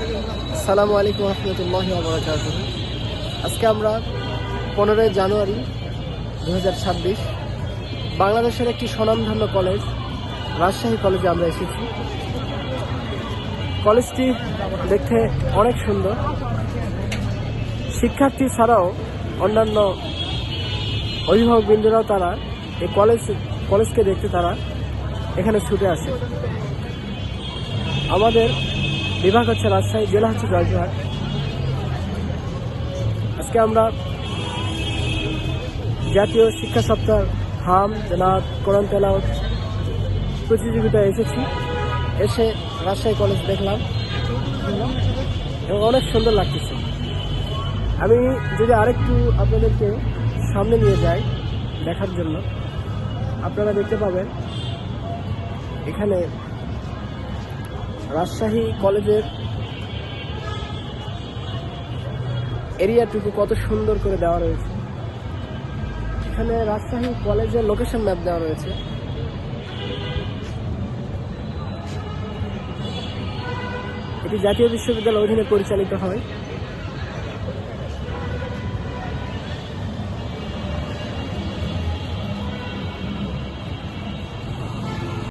আসসালামু আলাইকুম রহমতুল্লাহি ওয়া বারাকাতুহু। আজকে আমরা 15 জানুয়ারি 2026 বাংলাদেশের একটি স্বনামধন্য কলেজ রাজশাহী কলেজে আমরা এসেছি। কলেজটি দেখতে অনেক সুন্দর। শিক্ষার্থী ছাড়াও অন্যান্য অভিভাবকবৃন্দরাও তারা এই কলেজকে দেখতে তারা এখানে ছুটে আসে। আমাদের বিভাগ হচ্ছে রাজশাহী, জেলা হচ্ছে জয়পুরহাট। আজকে আমরা জাতীয় শিক্ষা সপ্তাহ হাম জানাত কোরআন তেলাওয়াত প্রতিযোগিতায় এসে রাজশাহী কলেজ দেখলাম এবং অনেক সুন্দর লাগতেছে। আমি যদি আরেকটু আপনাদেরকে সামনে নিয়ে যাই দেখার জন্য, আপনারা দেখতে পাবেন এখানে রাজশাহী কলেজের এরিয়াটুকু কত সুন্দর করে দেওয়া রয়েছে। এখানে রাজশাহী কলেজের লোকেশন ম্যাপ দেওয়া রয়েছে। এটি জাতীয় বিশ্ববিদ্যালয়ের অধীনে পরিচালিত হয়।